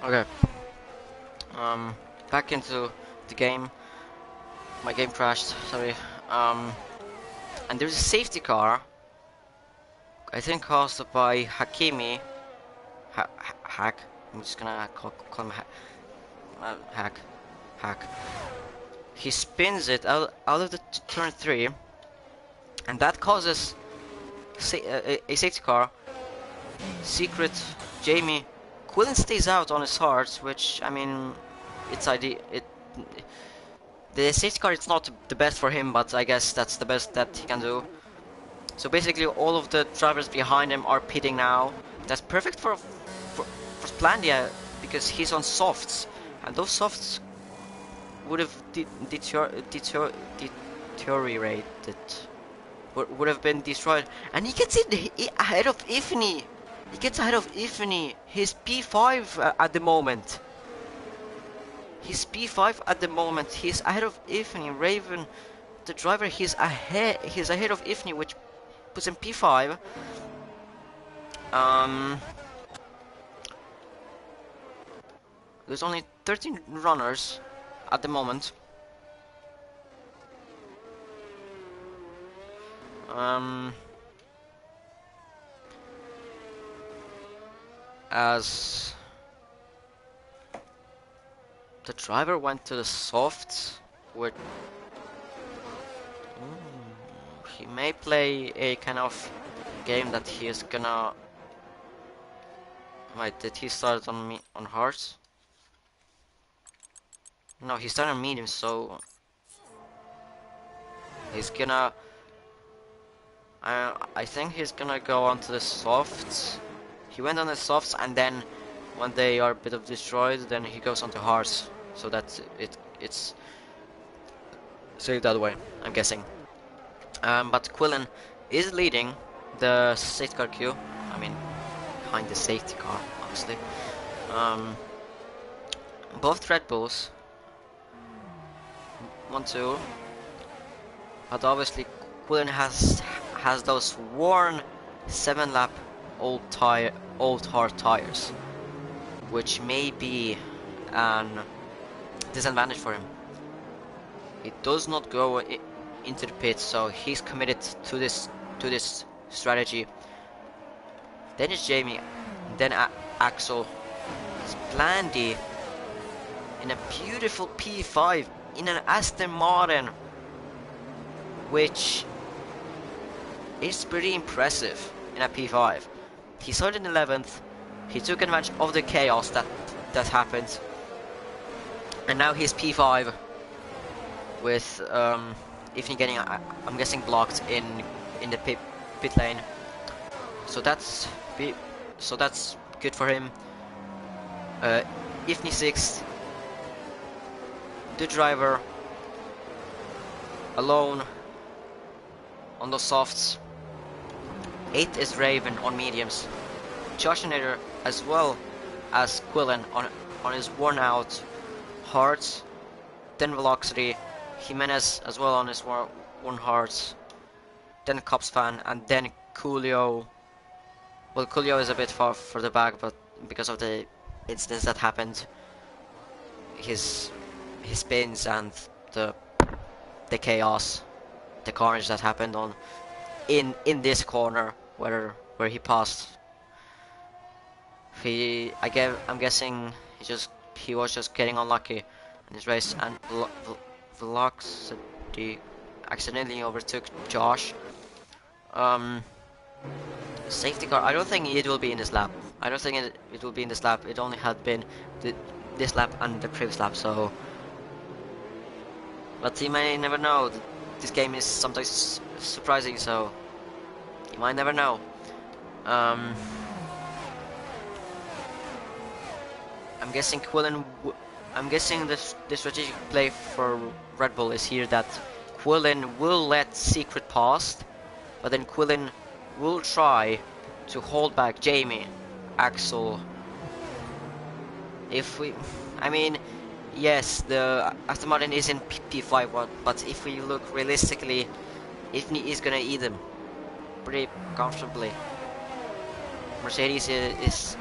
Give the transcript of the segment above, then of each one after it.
Okay. Back into the game. My game crashed. Sorry. And there's a safety car. I think caused by Hakimi. Hack. I'm just gonna call him Hack. Hack. He spins it out of the turn 3, and that causes a safety car. Secret Jamie Quillen stays out on his hearts, which I mean, it's idea. The safety car is not the best for him, but I guess that's the best that he can do. So basically, all of the drivers behind him are pitting now. That's perfect for Splandia because he's on softs, and those softs would have deteriorated, would have been destroyed. And he gets in ahead of Ifni. He gets ahead of Ifni. He's P5 at the moment. He's P5 at the moment. He's ahead of Ifni. Raven, the driver, he's ahead of Ifni, which puts him P5. There's only 13 runners at the moment. As the driver went to the softs, with he may play a kind of game that he is gonna. Wait, did he start on hards? No, he started on medium, so he's gonna. I think he's gonna go on to the softs. He went on the softs, and then when they are a bit of destroyed, then he goes on to hards. So that's it's saved that way, I'm guessing. But Quillen is leading the safety car queue. I mean, behind the safety car, obviously. Both Red Bulls. 1-2. But obviously, Quillen has those worn 7-lap old hard tires, which may be an disadvantage for him. He does not go into the pit, so he's committed to this strategy. Then it's Jamie, then Axel. Splandy in a beautiful P5 in an Aston Martin, which is pretty impressive in a P5. He started in 11th. He took advantage of the chaos that happened, and now he's P5 with Ifni getting, I'm guessing, blocked in the pit lane. So that's good for him. Ifni 6th. The driver alone on the softs. 8th is Raven on mediums. Joshinator as well as Quillen on his worn out hards. Then Velocity. Jimenez as well on his worn hards. Then Cops Fan, and then Coolio. Well, Coolio is a bit far for the back, but because of the incidents that happened, his spins and the chaos, the carnage that happened in this corner where he passed. I'm guessing he was just getting unlucky in this race, and Velocity accidentally overtook Josh. Safety car, I don't think it will be in this lap. I don't think it will be in this lap. It only had been this lap and the previous lap, so. But you may never know. This game is sometimes surprising, so you might never know. I'm guessing I'm guessing the strategic play for Red Bull is here that Quillen will let Secret pass, but then Quillen will try to hold back Jamie, Axel. I mean, yes, the Aston Martin is in P5, but if we look realistically, Ifni is gonna eat them pretty comfortably. Mercedes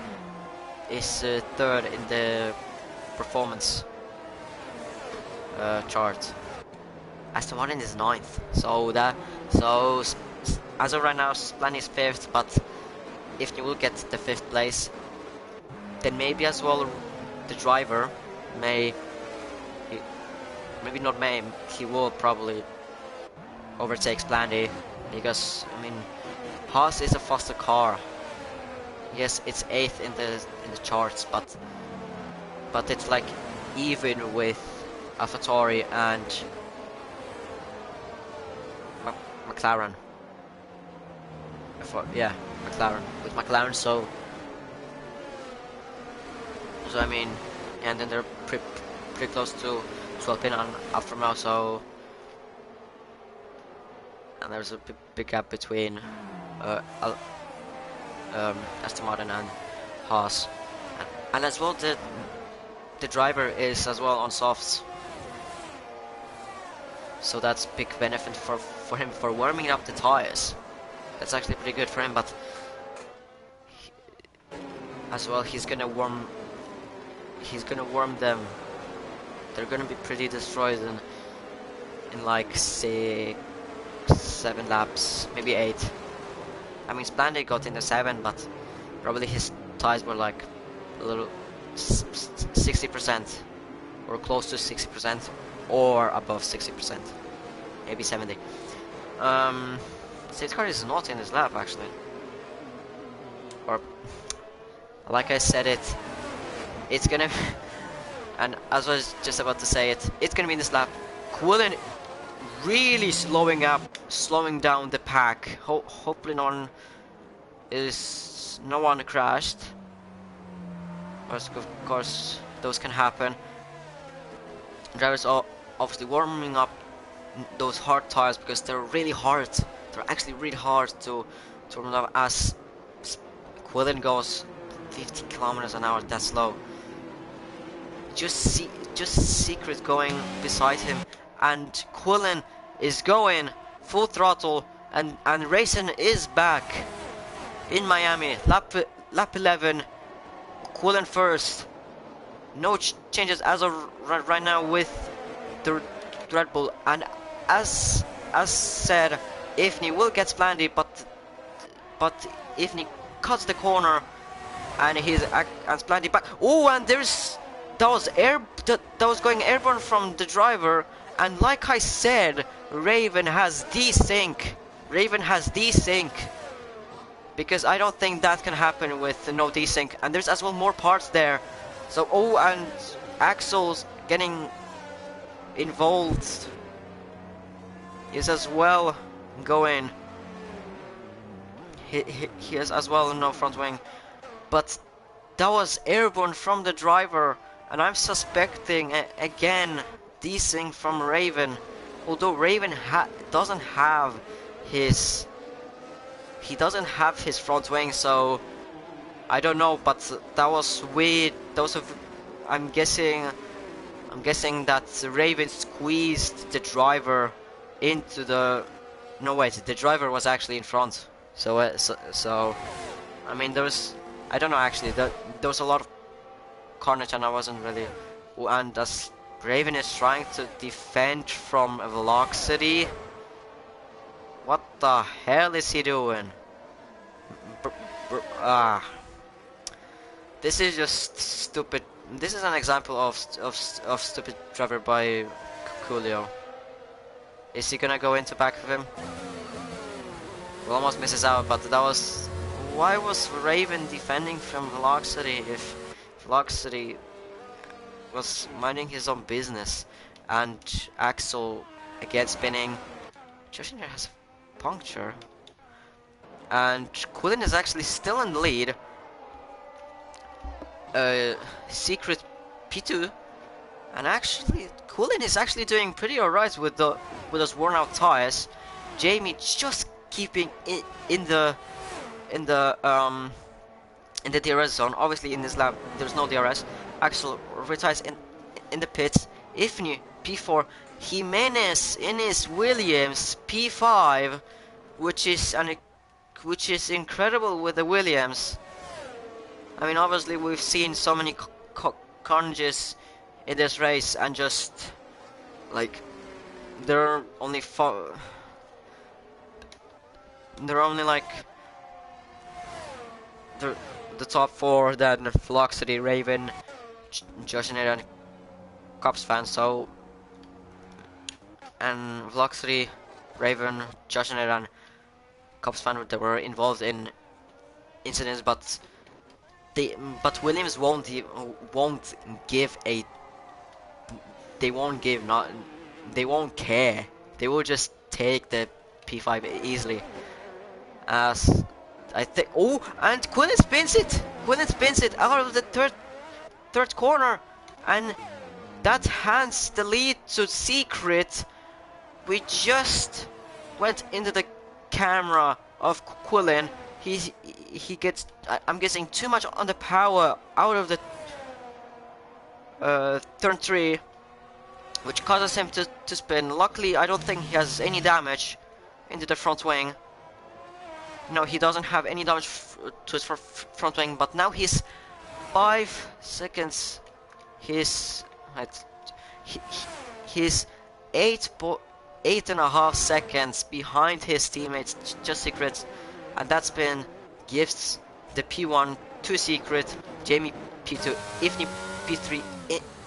is third in the performance chart. Aston Martin is ninth. As of right now, Splan is fifth, but if you will get the fifth place, then maybe as well the driver may, maybe not may, he will probably overtake Splandy, because I mean Haas is a faster car. Yes, it's 8th in the charts, but it's like even with AlphaTauri and McLaren. Yeah, McLaren with McLaren. So I mean, and then they're pretty close to Alpine and Alfa Romeo. So, and there's a big gap between Aston Martin and Haas, and as well the driver is as well on softs, so that's big benefit for him for warming up the tires. That's actually pretty good for him, but as well he's gonna warm them. They're gonna be pretty destroyed in like 6-7 laps, maybe 8. I mean, Splandy got in the 7, but probably his tires were like a little 60% or close to 60% or above 60%, maybe 70. Safety car is not in this lap actually, or like I said, it's gonna and as I was just about to say it's gonna be in this lap. Quillen really slowing down the pack. Hopefully no one crashed. Of course those can happen. Drivers are obviously warming up those hard tires because they're really hard. They're actually really hard to warm up, as Quillen goes 50 kilometers an hour that slow. Just Secret going beside him, and Quillen is going full throttle, and Racing is back in Miami. Lap 11, Quillen first. No changes as of right now with the Red Bull, and as said, Ifni will get Splandy, but Ifni cuts the corner, and Splandy back. Oh, and that was going airborne from the driver, and like I said, Raven has desync, because I don't think that can happen with no desync, and there's as well more parts there. So and Axel's getting involved. He's as well going. He has as well no front wing, but that was airborne from the driver, and I'm suspecting again desync from Raven. Although Raven doesn't have his front wing, so I don't know. But that was weird. I'm guessing that Raven squeezed the driver into the. No, wait, the driver was actually in front. So I mean, I don't know actually. There was a lot of carnage, and I wasn't really. And as Raven is trying to defend from a velocity. What the hell is he doing? This is just stupid. This is an example of stupid driver by Coolio. Is he gonna go into back of him? Well, almost misses out, but that was. Why was Raven defending from velocity if velocity was minding his own business? And Axel again spinning. Josh has a puncture, and Quillen is actually still in the lead. Secret P2, and actually Quillen is actually doing pretty alright with those worn out tires. Jamie just keeping in the DRS zone. Obviously in this lap there's no DRS. Axel retires in the pits. Ifni P4, Jimenez in his Williams P5, which is incredible with the Williams. I mean, obviously we've seen so many carnages in this race, and just like there are only there are only like the top four, then Velocity, Raven, Josh and Cops fan. So, and Velocity, Raven, Josh and Cops fan, that were involved in incidents, but Williams won't give a they won't give not they won't care. They will just take the P5 easily. As I think, oh, and Quillen spins it. Quillen spins it out of the third corner, and that hands the lead to Secret. We just went into the camera of Quillen. He gets, I'm guessing, too much on the power out of the turn 3, which causes him to spin. Luckily, I don't think he has any damage into the front wing. No, he doesn't have any damage to his front wing, but now he's 5 seconds. He's eight and a half seconds behind his teammates, just Secret, and that spin gives the P1 to Secret, Jamie P2, Ifni P3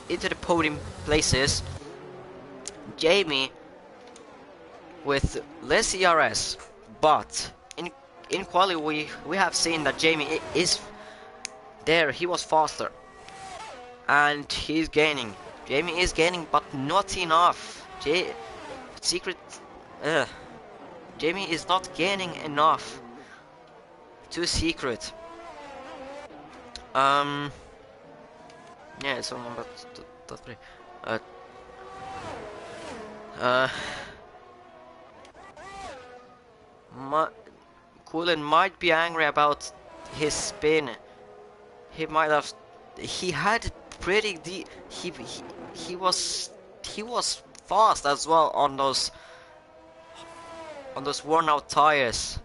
into the podium places. Jamie with less ERS, but in quali we have seen that Jamie is there. He was faster, and he's gaining. Jamie is gaining, but not enough. Secret, Jamie is not gaining enough to Secret. Yeah, it's on number 3. Cullen might be angry about his spin. He might have. He had pretty deep. He was fast as well on those worn out tires,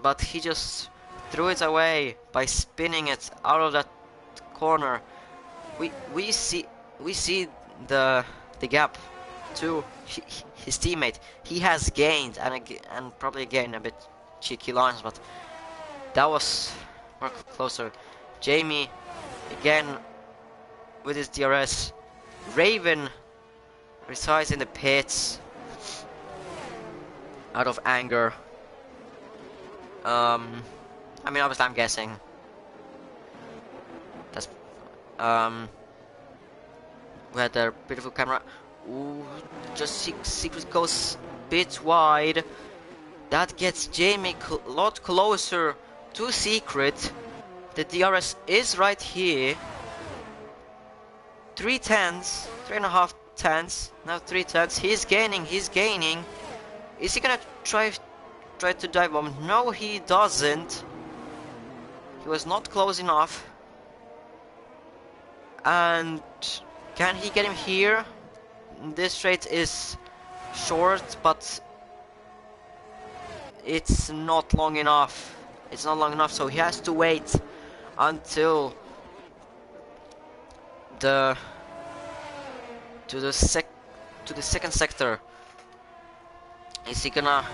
but he just threw it away by spinning it out of that corner. We see the gap to his teammate. He has gained and probably again a bit cheeky lines, but that was more closer. Jamie again with his DRS. Raven resides in the pits out of anger. I mean, obviously I'm guessing. That's we had a beautiful camera. Ooh, just Secret goes a bit wide. That gets Jamie a lot closer to Secret. The DRS is right here. 3 tenths, 3.5 tenths, now 3 tenths. He's gaining. Is he gonna try to dive bomb? No, he doesn't. He was not close enough. And can he get him here? This straight is short, but it's not long enough. It's not long enough, so he has to wait until the second sector. Is he gonna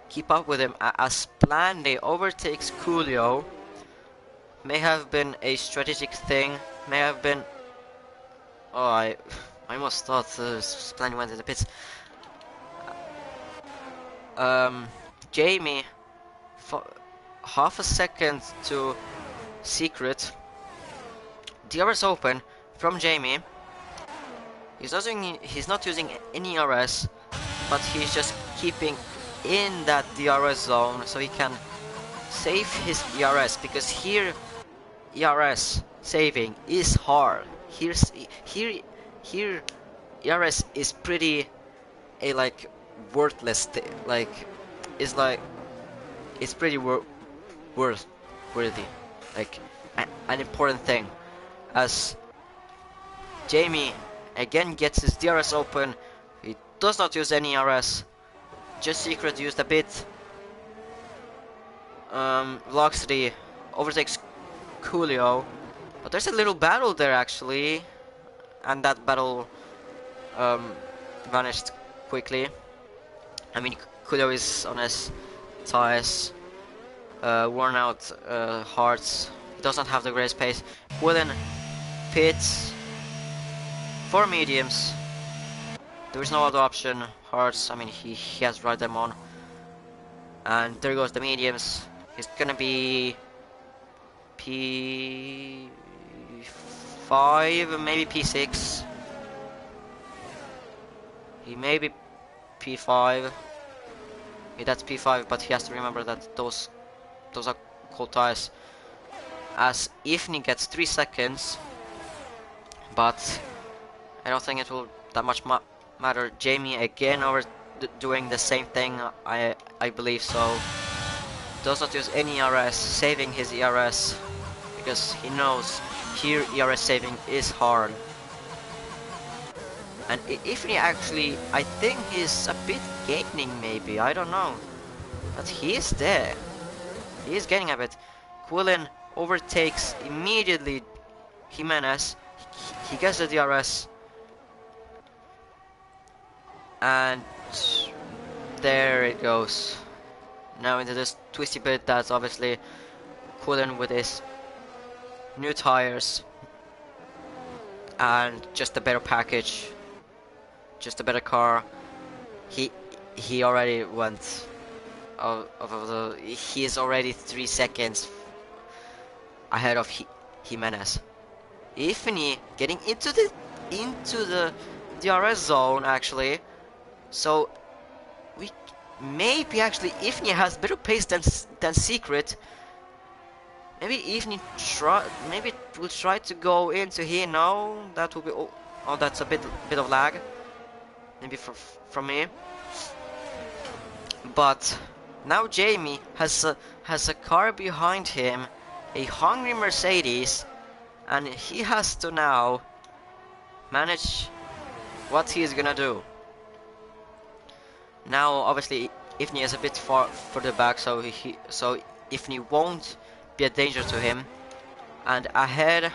keep up with him? As planned, they overtakes Coolio. May have been a strategic thing. May have been. Oh, I almost thought Splany went in the pits. Jamie, half a second to Secret. DRS open from Jamie. He's not using any RS, but he's just keeping in that DRS zone so he can save his ERS, because here ERS saving is hard. Here ERS is pretty like worthless it's pretty worthy, like an important thing. As Jamie again gets his DRS open, he does not use any RS, just Secret used a bit. Velocity overtakes Coolio, but there's a little battle there actually, and that battle vanished quickly. I mean, Coolio is on his tires, worn out hearts. He does not have the greatest pace. Quillen pits for mediums. There is no other option. Hearts, I mean, he has to ride them on. And there goes the mediums. He's gonna be P5, maybe P6. He may be P5. Yeah, that's P5, but he has to remember that those are cold tires. As Ifni gets 3 seconds, but I don't think it will that much matter. Jamie again over doing the same thing. I believe so. Does not use any ERS, saving his ERS because he knows here ERS saving is hard. And Ifni actually, I think he's a bit gaining maybe, I don't know. But he is there. He is gaining a bit. Quillen overtakes immediately Jimenez. He gets the DRS. And there it goes. Now into this twisty bit that's obviously Quillen with his new tires. And just a better package. Just a better car. He already went he is already 3 seconds ahead of Jimenez. Ifni getting into the DRS zone actually. So we maybe actually Ifni has better pace than Secret. Maybe Ifni will try to go into here. No, that will be oh that's a bit of lag. Maybe from me. But now Jamie has a car behind him, a hungry Mercedes, and he has to now manage what he is gonna do. Now obviously Ifni is a bit further back, so Ifni won't be a danger to him. And ahead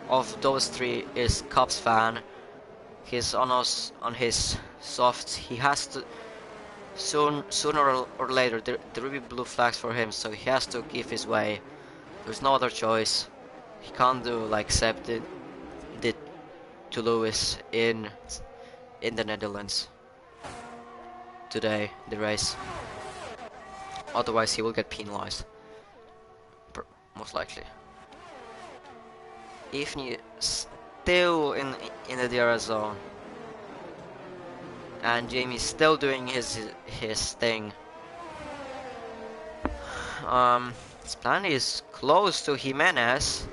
of those three is Cops Fan. He's on his softs. He has to sooner or later there will be blue flags for him, so he has to give his way. There's no other choice. He can't do like Seb did to Lewis in the Netherlands today, the race. Otherwise he will get penalized, most likely. Ifni still in the DRS zone, and Jamie's still doing his thing. Splandy is close to Jimenez,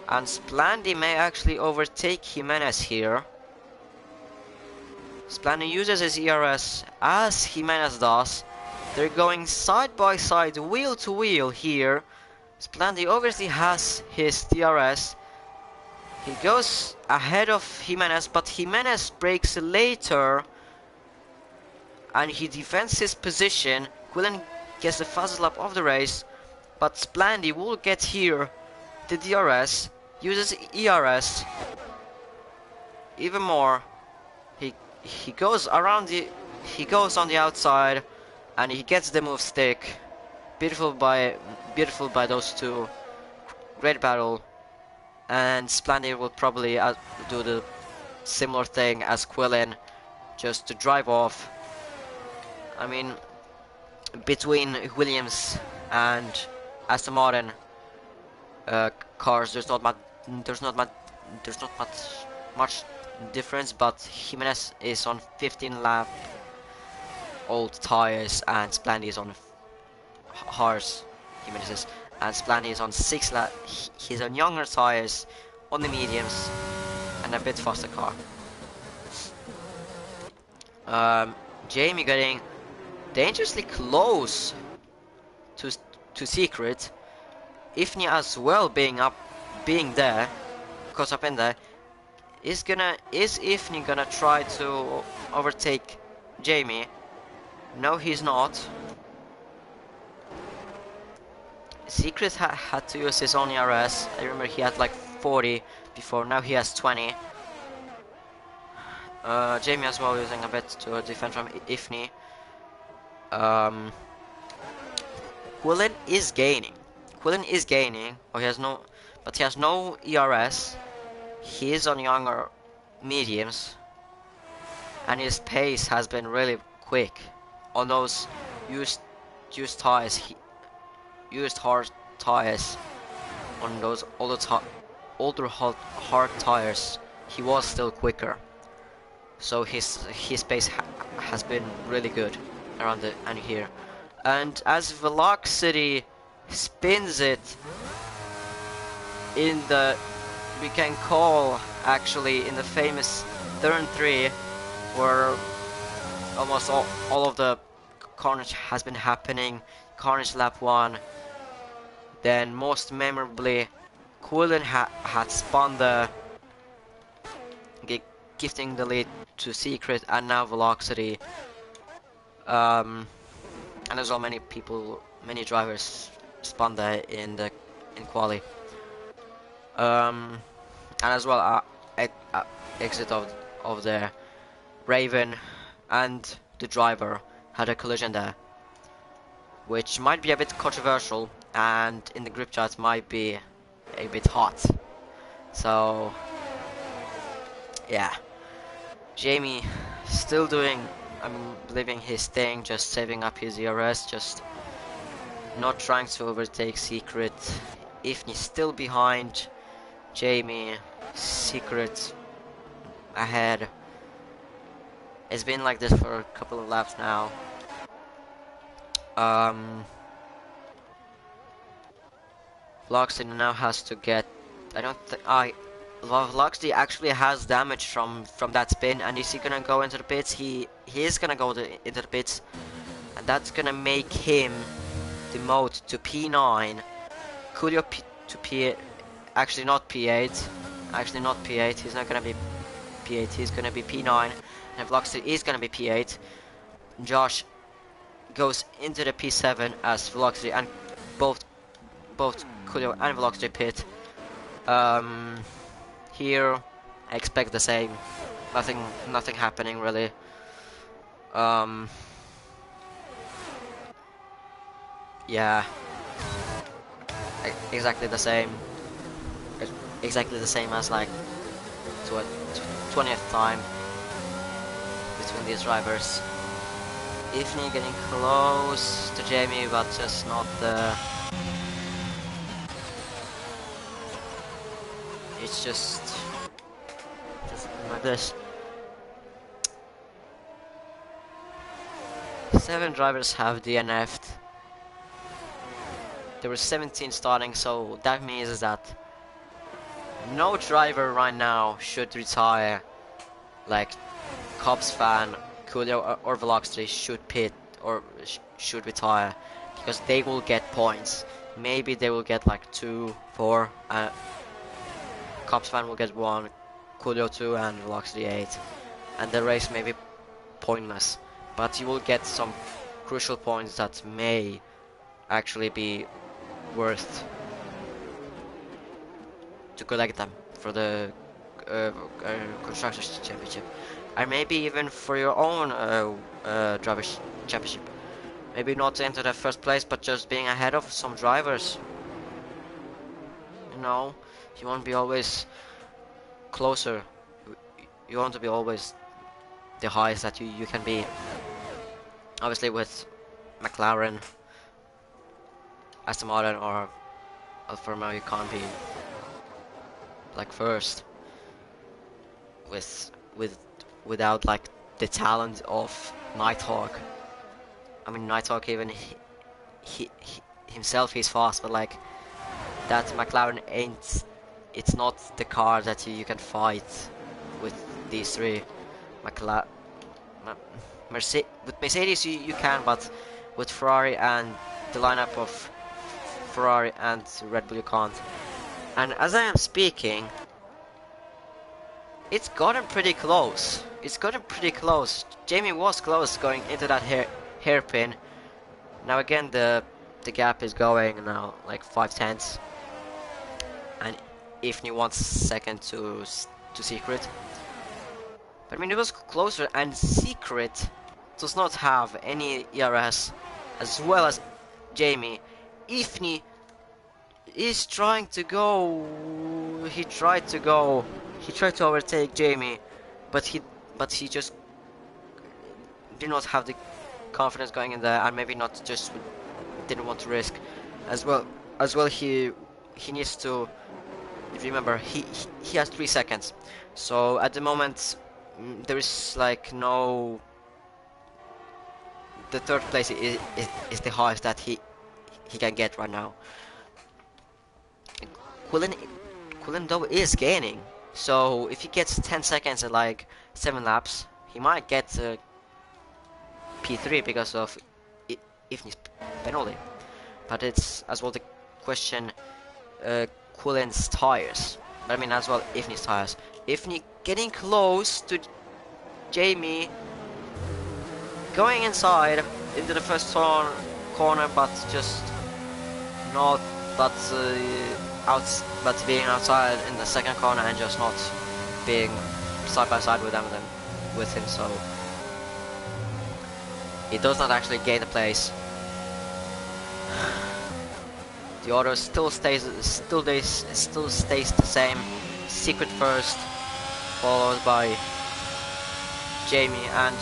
and Splandy may actually overtake Jimenez here. Splandy uses his ERS as Jimenez does. They're going side by side, wheel to wheel here. Splandy obviously has his DRS. He goes ahead of Jimenez, but Jimenez brakes later and he defends his position. Quillen gets the fastest lap of the race, but Splandy will get here the DRS, uses ERS even more. He goes around he goes on the outside and he gets the move stick. Beautiful by those two. Great battle. And Splandy will probably do the similar thing as Quillen, just to drive off. I mean, between Williams and Aston Martin cars, there's not much difference, but Jimenez is on 15 lap old tires and Splandy is on harsh. Jimenez is, and Splandy is on 6 lap. He's on younger tires, on the mediums, and a bit faster car. Jamie getting dangerously close to Secret. Ifni as well being there, cause up in there. Is Ifni gonna try to overtake Jamie? No, he's not. Secret had to use his own ERS. I remember he had like 40 before, now he has 20. Jamie as well using a bit to defend from Ifni. Um, Quillen is gaining. Oh, he has no, but he has no ERS. He is on younger mediums, and his pace has been really quick on those used tires. Used hard tires on those older hard tires. He was still quicker, so his pace has been really good around the and here. And as Velocity spins it in the, we can call actually in the famous turn 3, where almost all of the carnage has been happening, carnage lap 1, then most memorably Quillen had spun the, gifting the lead to Secret, and now Velocity. And as well, many drivers spun there in quali. And as well, exit of the Raven and the driver had a collision there, which might be a bit controversial, and in the group chat might be a bit hot. So yeah, Jamie still doing, believing his thing, just saving up his ERS, just not trying to overtake Secret. Ifni's still behind Jamie, Secret ahead. It's been like this for a couple of laps now. Loxley now has to get, I don't think, Loxley actually has damage from that spin, and is he gonna go into the pits? He is gonna go into the pits, and that's gonna make him demote to P9. Coolio to P8, actually not P8, he's not gonna be P8, he's gonna be P9, and Loxley is gonna be P8. Josh goes into the P7 as Velocity, and both Coolio and Velocity pit. Here I expect the same. Nothing happening really. Yeah, exactly the same. Exactly the same as like 20th time between these drivers. Ifni getting close to Jamie, but just not the. It's just like this. 7 drivers have DNF'd. There were 17 starting, so that means that no driver right now should retire. Like Cubs fan, Coolio or Velocity should pit or should retire, because they will get points. Maybe they will get like 2, 4. Cubs fan will get 1, Coolio 2, and Velocity 8, and the race may be pointless, but you will get some crucial points that may actually be worth to collect them for the Constructors Championship, and maybe even for your own Drivers Championship. Maybe not into the first place, but just being ahead of some drivers. You know, you won't be always closer. You want to be always the highest that you can be. Obviously with McLaren, Aston Martin or Alfa Romeo, you can't be like first without like the talent of Nighthawk. I mean, Nighthawk, even he himself, he's fast, but like that McLaren ain't. It's not the car that you can fight with these 3. With Mercedes you can, but with Ferrari and the lineup of Ferrari and Red Bull you can't. And as I am speaking, it's gotten pretty close. Jamie was close going into that hairpin. Now again, the the gap is going now like 5 tenths, and Ifni wants second to Secret. But I mean, it was closer, and Secret does not have any ERS, as well as Jamie. Ifni is trying to go. He tried to go. He tried to overtake Jamie, but he just did not have the confidence going in there, and maybe not just didn't want to risk. As well, he needs to remember he has 3 seconds. So at the moment, there is like no. The third place is the highest that he can get right now. Quillen though is gaining, so if he gets 10 seconds at like 7 laps, he might get P3 because of Ifni's penalty. But it's as well the question Quillen's tires. But I mean as well Ifni's tires. Ifni getting close to Jamie, going inside into the first corner, but just not. But but being outside in the second corner and just not being side by side with him, so he does not actually gain the place. The order still stays the same. Secret first, followed by Jamie, and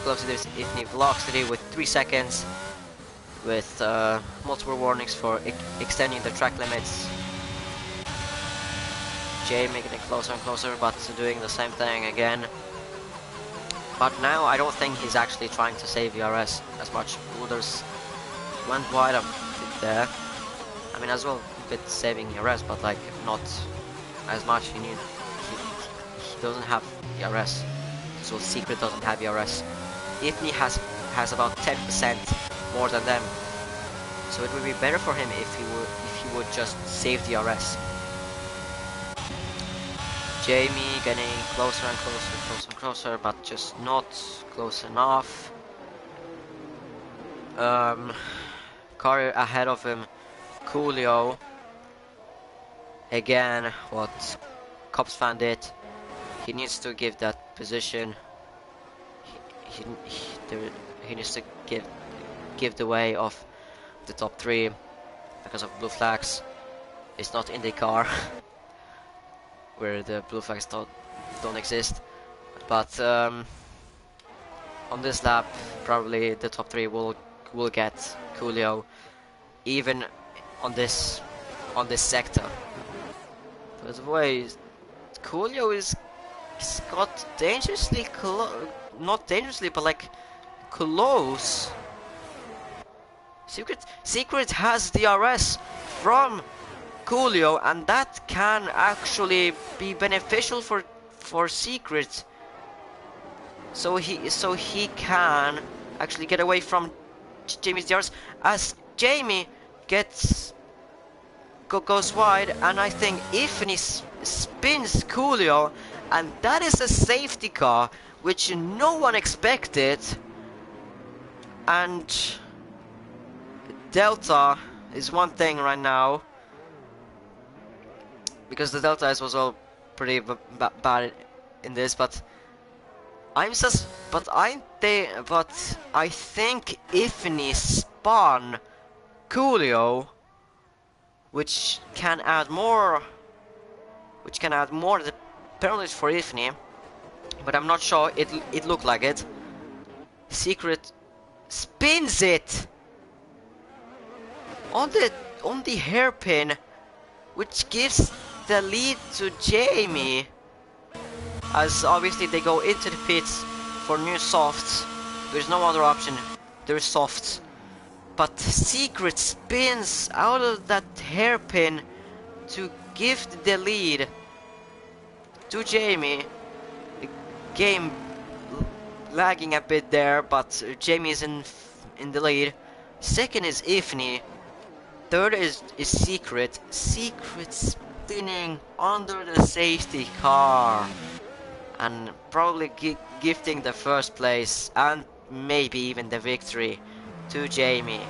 close to this Ifni Velocity with 3 seconds, with multiple warnings for extending the track limits. Jamie getting closer and closer, but doing the same thing again. But now I don't think he's actually trying to save ERS as much. Wooders went wide a bit there. I mean, as well, a bit saving ERS, but like not as much. He doesn't have ERS, so Secret doesn't have ERS. Ifni has about 10% more than them, so it would be better for him if he would just save the ERS. Jamie getting closer and closer, but just not close enough. Car ahead of him, Coolio. Again, what Cops fan did. He needs to give that position. He needs to give the way of the top 3 because of blue flags. It's not in the car where the blue flags don't exist. But on this lap, probably the top 3 will get Coolio, even on this sector. By the way, Coolio is got dangerously not dangerously, but like close. Secret has the RS from Coolio, and that can actually be beneficial for Secret. So he can actually get away from Jamie's DRS as Jamie goes wide, and I think Ifni spins Coolio, and that is a safety car which no one expected. And Delta is one thing right now, because the Delta was all pretty bad in this, but I think Ifni spun Coolio, which can add more the penalties for Ifni, but I'm not sure. It looked like it. Secret spins it on the hairpin, which gives the lead to Jamie, as obviously they go into the pits for new softs. There's no other option. There's softs, but Secret spins out of that hairpin to give the lead to Jamie. The game lagging a bit there, but Jamie is in the lead. Second is Ifni. Third is Secret. Secret spinning under the safety car and probably gifting the first place and maybe even the victory to Jamie.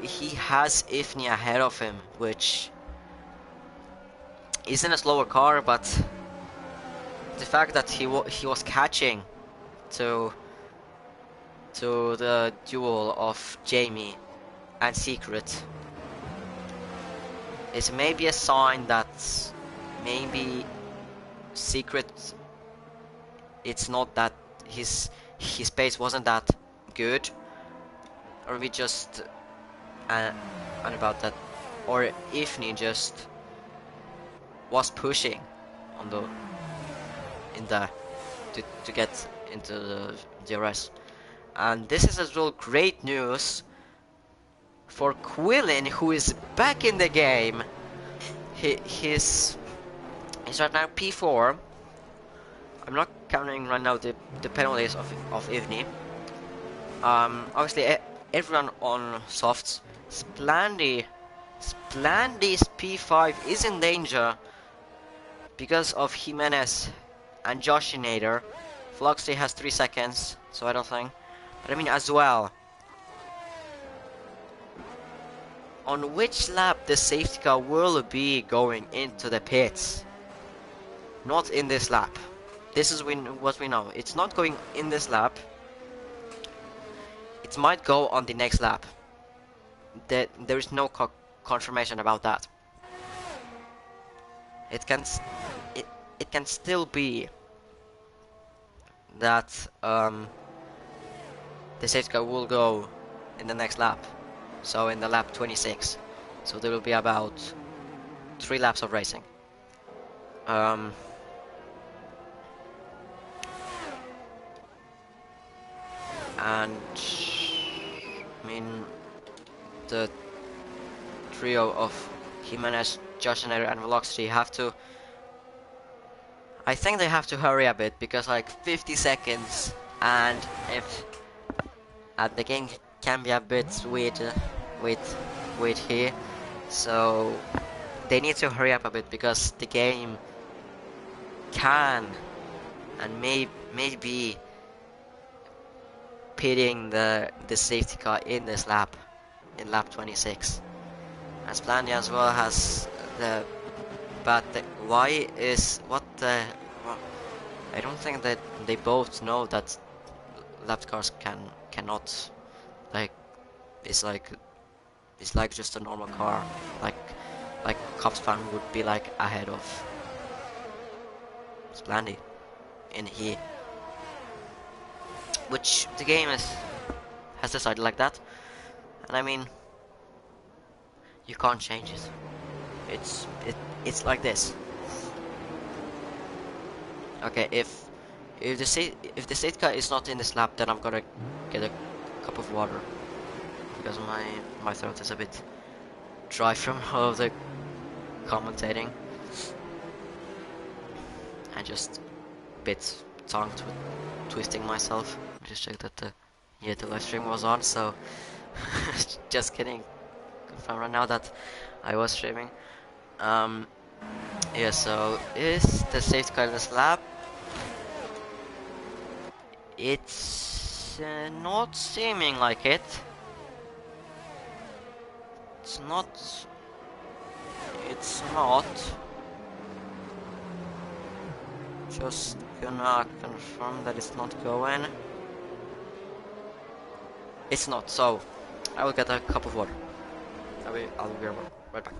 he has Ifni ahead of him, which isn't a slower car, but the fact that he was catching to the duel of Jamie and Secret is maybe a sign that maybe Secret, it's not that his pace wasn't that good, or we just and about that, or Ifni just was pushing on the to get into the DRS. And this is as well great news for Quillen, who is back in the game. He's right now P4. I'm not counting right now the penalties of Ivni. Obviously everyone on softs. Splandy's P5 is in danger because of Jimenez and Joshinator. Fluxy has 3 seconds, so I don't think. But I mean as well, on which lap the safety car will be going into the pits? Not in this lap. This is what we know. It's not going in this lap. It might go on the next lap. There is no confirmation about that. It can still be that the safety car will go in the next lap. So in the lap 26. So there will be about 3 laps of racing. And I mean, the trio of Jimenez, Joshinator and Velocity have to, I think they have to hurry a bit, because like 50 seconds, and if the game can be a bit weird here, so they need to hurry up a bit, because the game can and may be pitting the safety car in this lap, in lap 26. As Blandy as well has the, but why is what the? Well, I don't think that they both know that lap cars cannot, like, it's like just a normal car, like Cops fan would be like ahead of Splandy in here, which the game has decided like that, and I mean, you can't change it. It's like this. Okay, if the state car is not in this lap, then I'm gonna get a cup of water, because my throat is a bit dry from all of the commentating, and just a bit tongue twisting myself. Just check that the live stream was on, so just kidding. Confirm right now that I was streaming. Yeah, so is the safety car in this lap? It's not seeming like it. It's not. Just gonna confirm that it's not going. It's not, so I will get a cup of water. I'll be right back.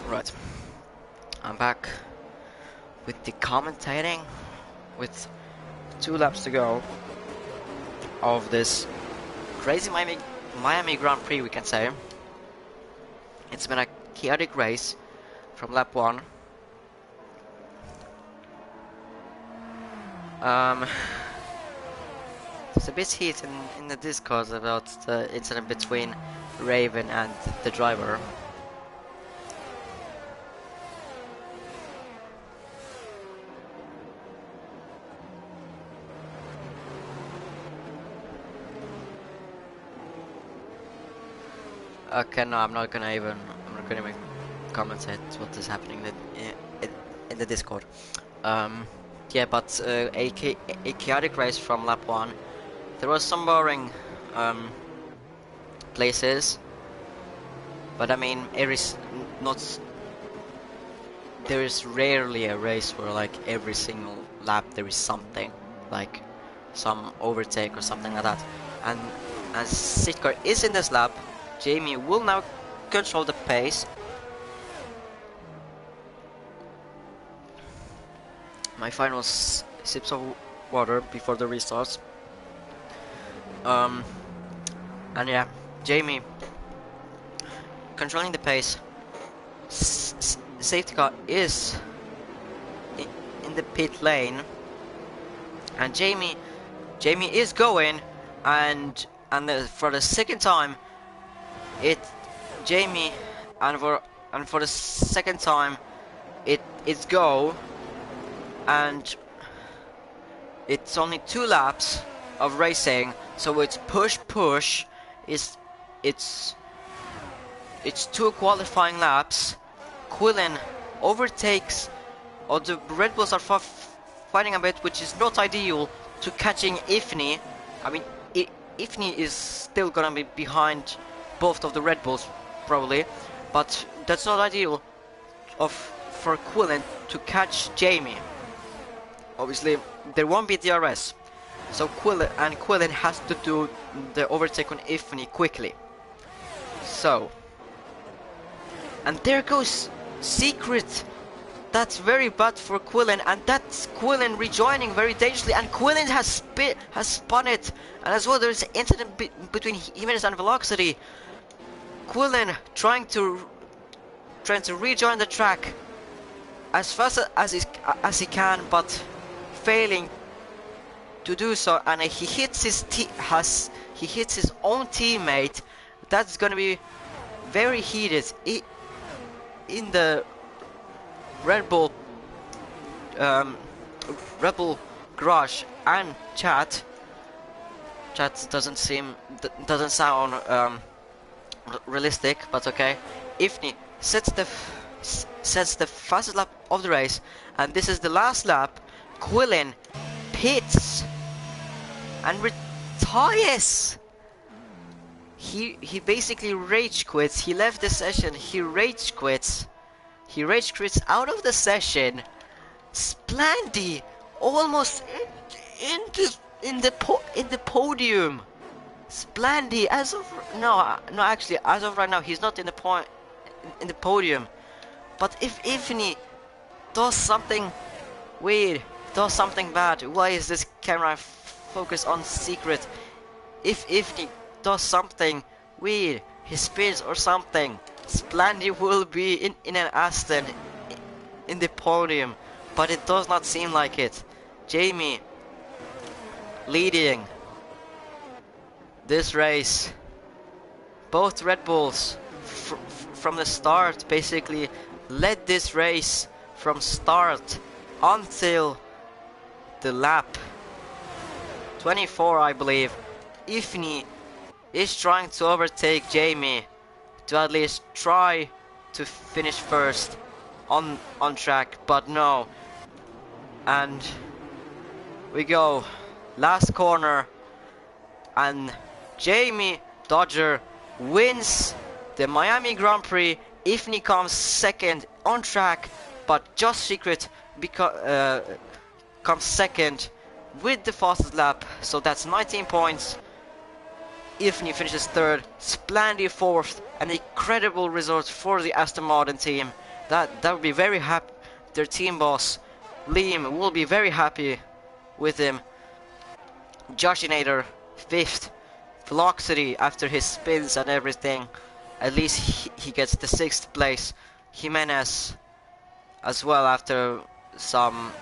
Right, I'm back with the commentating, with 2 laps to go of this crazy Miami Grand Prix, we can say. It's been a chaotic race from lap 1 Um, there's a bit heat in the Discord about the incident between Raven and the driver. Okay, no, I'm not gonna even comment at what is happening in the Discord. Yeah, but a chaotic race from lap 1. There was some boring places, but I mean, there is rarely a race where like every single lap there is something, like some overtake or something like that. And as safety car is in this lap, Jamie will now control the pace. My final sips of water before the restarts. And yeah, Jamie controlling the pace. Safety car is in the pit lane, and Jamie is going, and for the second time, Jamie, and for the second time, it's go, and it's only 2 laps of racing, so it's push. It's 2 qualifying laps. Quillen overtakes, or the Red Bulls are fighting a bit, which is not ideal to catching Ifni. I mean, Ifni is still gonna be behind both of the Red Bulls, probably, but that's not ideal for Quillen to catch Jamie. Obviously, there won't be DRS, so Quillen has to do the overtake on Ifni quickly. So, and there goes Secret. That's very bad for Quillen, and that's Quillen rejoining very dangerously, and Quillen has spun it, and as well there's an incident between Jimenez and Velocity. Quillen trying to rejoin the track as fast as he can, but failing to do so, and he hits his own teammate. That's gonna be very heated in the Red Bull garage and chat. Chat doesn't sound realistic, but okay. Ifni sets the fastest lap of the race, and this is the last lap. Quillen pits and retires. He basically rage quits. He left the session. He rage quits. He rage quits out of the session. Splandy almost in the podium. Splandy as of actually as of right now he's not in the podium. But if Ifni does something weird, does something bad, why is this camera focused on Secret? If Ifni does something weird, he spins or something, Splandy will be in an Aston in the podium, but it does not seem like it. Jamie leading this race. Both Red Bulls from the start basically led this race from start until the lap 24, I believe. Ifni is trying to overtake Jamie to at least try to finish first on track, but no. And we go last corner, and Jamie Dodger wins the Miami Grand Prix. Ifni comes second on track, but Just Secret comes second with the fastest lap, so that's 19 points. Ifni finishes third, Splandy fourth, an incredible result for the Aston Martin team. That would be very happy. Their team boss Liam will be very happy with him. Joshinator fifth, Velocity after his spins and everything, at least he gets the 6th place. Jimenez as well after some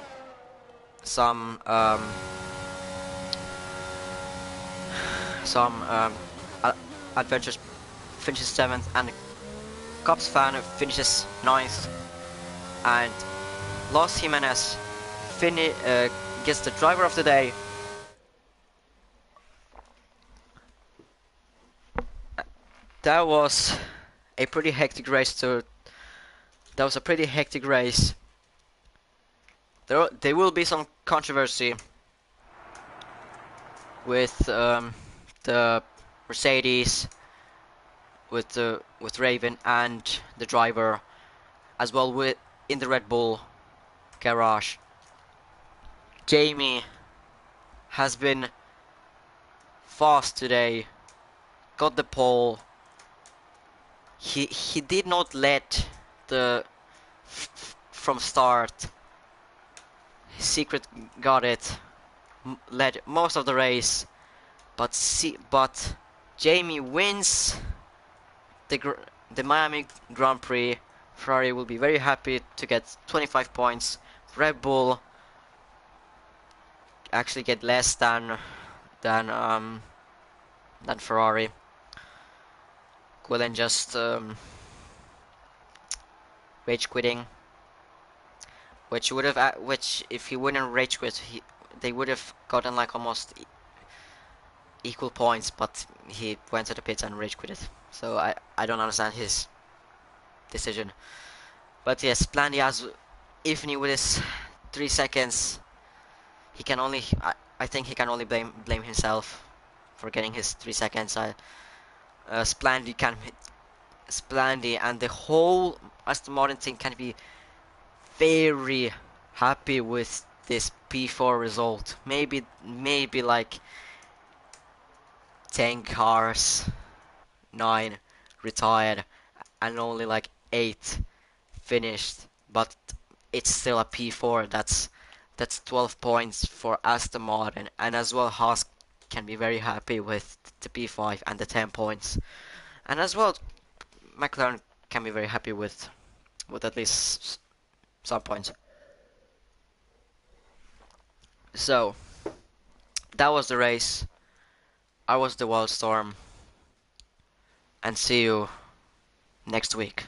some some adventures finishes 7th, and Cubs fan finishes 9th, and Los Jimenez gets the driver of the day. That was a pretty hectic race to. That was a pretty hectic race. There will be some controversy with the Mercedes, with Raven and the driver, as well with in the Red Bull garage. Jamie has been fast today, got the pole. He did not let the from start. Secret got it, led most of the race, but Jamie wins the Miami Grand Prix. Ferrari will be very happy to get 25 points. Red Bull actually get less than Ferrari. Quillen just rage quitting, which if he wouldn't rage quit, they would have gotten like almost equal points, but he went to the pits and rage quit it. So I don't understand his decision. But yes, Blandy has, even with his 3 seconds, he can only I think he can only blame himself for getting his 3 seconds. Splandy and the whole Aston Martin team can be very happy with this P4 result. Maybe like 10 cars, 9 retired, and only like 8 finished. But it's still a P4. That's 12 points for Aston Martin, and as well Haas can be very happy with the P5 and the 10 points, and as well McLaren can be very happy with at least some points. So that was the race. I was the Wildstorm, and see you next week.